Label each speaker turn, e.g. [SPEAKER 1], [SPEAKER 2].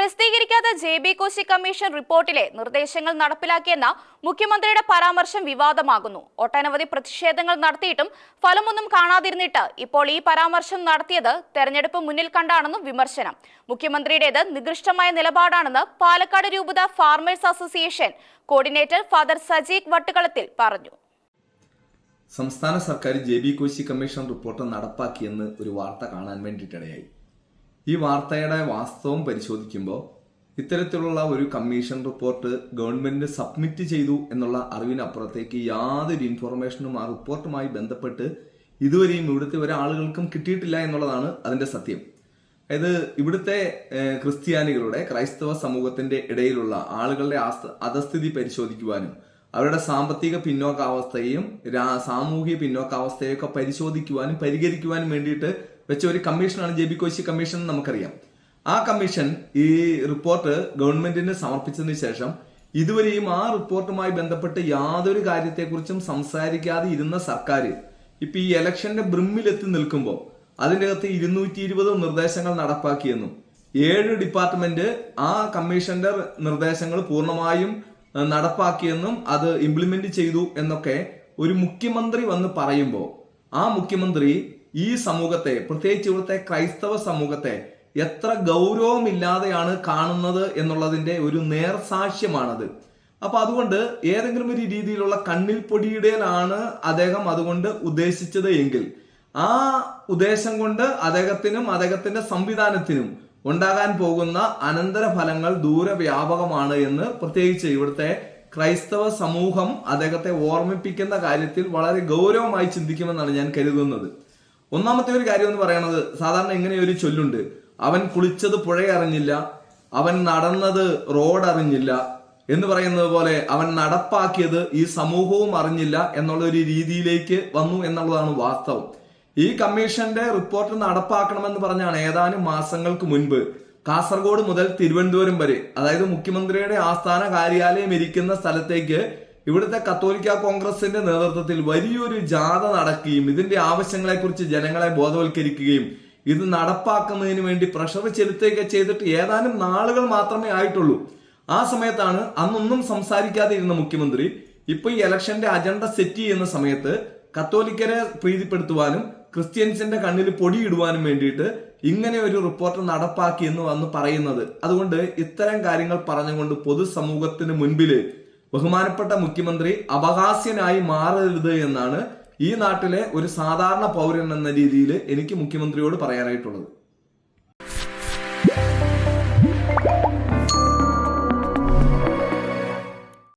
[SPEAKER 1] പ്രസിദ്ധീകരിക്കാത്ത ജെ.ബി. Koshy commission റിപ്പോർട്ടിലെ നിർദ്ദേശങ്ങൾ നടപ്പിലാക്കിയെന്ന മുഖ്യമന്ത്രിയുടെ പരാമർശം വിവാദമാകുന്നു. ഒട്ടനവധി പ്രതിഷേധങ്ങൾ നടത്തിയിട്ടും ഫലമൊന്നും കാണാതിരുന്നിട്ട് ഇപ്പോൾ ഈ പരാമർശം നടത്തിയത് തെരഞ്ഞെടുപ്പ് മുന്നിൽ കണ്ടാണെന്നും വിമർശനം. മുഖ്യമന്ത്രിയുടേത് നികൃഷ്ടമായ നിലപാടാണെന്ന് പാലക്കാട് രൂപത farmers association coordinator father Sajeek Vattukalathil പറഞ്ഞു.
[SPEAKER 2] സംസ്ഥാന സർക്കാർ ജെ.ബി. കോശി കമ്മീഷൻ റിപ്പോർട്ട് നടപ്പാക്കിയെന്ന് ഒരു വാർത്ത കാണാൻ വേണ്ടിയിട്ടിടയായി. ഈ വാർത്തയുടെ വാസ്തവം പരിശോധിക്കുമ്പോൾ ഇത്തരത്തിലുള്ള ഒരു കമ്മീഷൻ റിപ്പോർട്ട് ഗവൺമെന്റ് സബ്മിറ്റ് ചെയ്തു എന്നുള്ള അറിവിനപ്പുറത്തേക്ക് യാതൊരു ഇൻഫോർമേഷനും ആ റിപ്പോർട്ടുമായി ബന്ധപ്പെട്ട് ഇതുവരെയും ഇവിടുത്തെ ഒരാളുകൾക്കും കിട്ടിയിട്ടില്ല എന്നുള്ളതാണ് അതിന്റെ സത്യം. അതായത് ഇവിടുത്തെ ക്രിസ്ത്യാനികളുടെ ക്രൈസ്തവ സമൂഹത്തിന്റെ ഇടയിലുള്ള ആളുകളുടെ അധസ്ഥിതി പരിശോധിക്കുവാനും അവരുടെ സാമ്പത്തിക പിന്നോക്കാവസ്ഥയും സാമൂഹിക പിന്നോക്കാവസ്ഥയും ഒക്കെ പരിശോധിക്കുവാനും പരിഹരിക്കുവാനും വേണ്ടിയിട്ട് വെച്ച ഒരു കമ്മീഷനാണ് ജെ.ബി. കോശി കമ്മീഷൻ എന്ന് നമുക്കറിയാം. ആ കമ്മീഷൻ ഈ റിപ്പോർട്ട് ഗവൺമെന്റിന് സമർപ്പിച്ചതിന് ശേഷം ഇതുവരെയും ആ റിപ്പോർട്ടുമായി ബന്ധപ്പെട്ട് യാതൊരു കാര്യത്തെക്കുറിച്ചും സംസാരിക്കാതെ ഇരുന്ന സർക്കാർ ഇപ്പൊ ഈ ഇലക്ഷന്റെ ബ്രിമ്മിലെത്തി നിൽക്കുമ്പോൾ അതിൻ്റെ അകത്ത് 220 നിർദ്ദേശങ്ങൾ നടപ്പാക്കിയെന്നും 7 ഡിപ്പാർട്ട്മെന്റ് ആ കമ്മീഷന്റെ നിർദ്ദേശങ്ങൾ പൂർണ്ണമായും നടപ്പാക്കിയെന്നും അത് ഇംപ്ലിമെന്റ് ചെയ്തു എന്നൊക്കെ ഒരു മുഖ്യമന്ത്രി വന്ന് പറയുമ്പോൾ ആ മുഖ്യമന്ത്രി ഈ സമൂഹത്തെ, പ്രത്യേകിച്ച് ഇവിടുത്തെ ക്രൈസ്തവ സമൂഹത്തെ എത്ര ഗൗരവമില്ലാതെയാണ് കാണുന്നത് എന്നുള്ളതിന്റെ ഒരു നേർസാക്ഷ്യമാണത്. അപ്പൊ അതുകൊണ്ട് ഏതെങ്കിലും ഒരു രീതിയിലുള്ള കണ്ണിൽ പൊടിയിടലാണ് അദ്ദേഹം അതുകൊണ്ട് ഉദ്ദേശിച്ചത് എങ്കിൽ ആ ഉദ്ദേശം കൊണ്ട് അദ്ദേഹത്തിനും അദ്ദേഹത്തിന്റെ സംവിധാനത്തിനും ഉണ്ടാകാൻ പോകുന്ന അനന്തരഫലങ്ങൾ ദൂരവ്യാപകമാണ് എന്ന് പ്രത്യേകിച്ച് ഇവിടുത്തെ ക്രൈസ്തവ സമൂഹം അദ്ദേഹത്തെ ഓർമ്മിപ്പിക്കുന്ന കാര്യത്തിൽ വളരെ ഗൗരവമായി ചിന്തിക്കുമെന്നാണ് ഞാൻ കരുതുന്നത്. ഒന്നാമത്തെ ഒരു കാര്യം എന്ന് പറയുന്നത്, സാധാരണ ഇങ്ങനെ ഒരു ചൊല്ലുണ്ട്, അവൻ കുളിച്ചത് പുഴയറിഞ്ഞില്ല, അവൻ നടന്നത് റോഡ് അറിഞ്ഞില്ല എന്ന് പറയുന്നത് പോലെ അവൻ നടപ്പാക്കിയത് ഈ സമൂഹവും അറിഞ്ഞില്ല എന്നുള്ള ഒരു രീതിയിലേക്ക് വന്നു എന്നുള്ളതാണ് വാസ്തവം. ഈ കമ്മീഷന്റെ റിപ്പോർട്ട് നടപ്പാക്കണമെന്ന് പറഞ്ഞാണ് ഏതാനും മാസങ്ങൾക്ക് മുൻപ് കാസർഗോഡ് മുതൽ തിരുവനന്തപുരം വരെ, അതായത് മുഖ്യമന്ത്രിയുടെ ആസ്ഥാന കാര്യാലയം ഇരിക്കുന്ന സ്ഥലത്തേക്ക് ഇവിടുത്തെ കത്തോലിക്ക കോൺഗ്രസിന്റെ നേതൃത്വത്തിൽ വലിയൊരു ജാഥ നടക്കുകയും ഇതിന്റെ ആവശ്യങ്ങളെക്കുറിച്ച് ജനങ്ങളെ ബോധവൽക്കരിക്കുകയും ഇത് നടപ്പാക്കുന്നതിന് വേണ്ടി പ്രഷർ ചെലുത്തുകയൊക്കെ ചെയ്തിട്ട് ഏതാനും നാളുകൾ മാത്രമേ ആയിട്ടുള്ളൂ. ആ സമയത്താണ് അന്നൊന്നും സംസാരിക്കാതെ ഇരുന്ന മുഖ്യമന്ത്രി ഇപ്പൊ ഈ ഇലക്ഷന്റെ അജണ്ട സെറ്റ് ചെയ്യുന്ന സമയത്ത് കത്തോലിക്കരെ പ്രീതിപ്പെടുത്തുവാനും ക്രിസ്ത്യൻസിന്റെ കണ്ണിൽ പൊടിയിടുവാനും വേണ്ടിയിട്ട് ഇങ്ങനെ ഒരു റിപ്പോർട്ട് നടപ്പാക്കി എന്ന് വന്ന് പറയുന്നത്. അതുകൊണ്ട് ഇത്തരം കാര്യങ്ങൾ പറഞ്ഞുകൊണ്ട് പൊതുസമൂഹത്തിന് മുൻപില് ബഹുമാനപ്പെട്ട മുഖ്യമന്ത്രി അപഹാസ്യനായി മാറരുത് എന്നാണ് ഈ നാട്ടിലെ ഒരു സാധാരണ പൗരൻ എന്ന രീതിയിൽ എനിക്ക് മുഖ്യമന്ത്രിയോട് പറയാനായിട്ടുള്ളത്.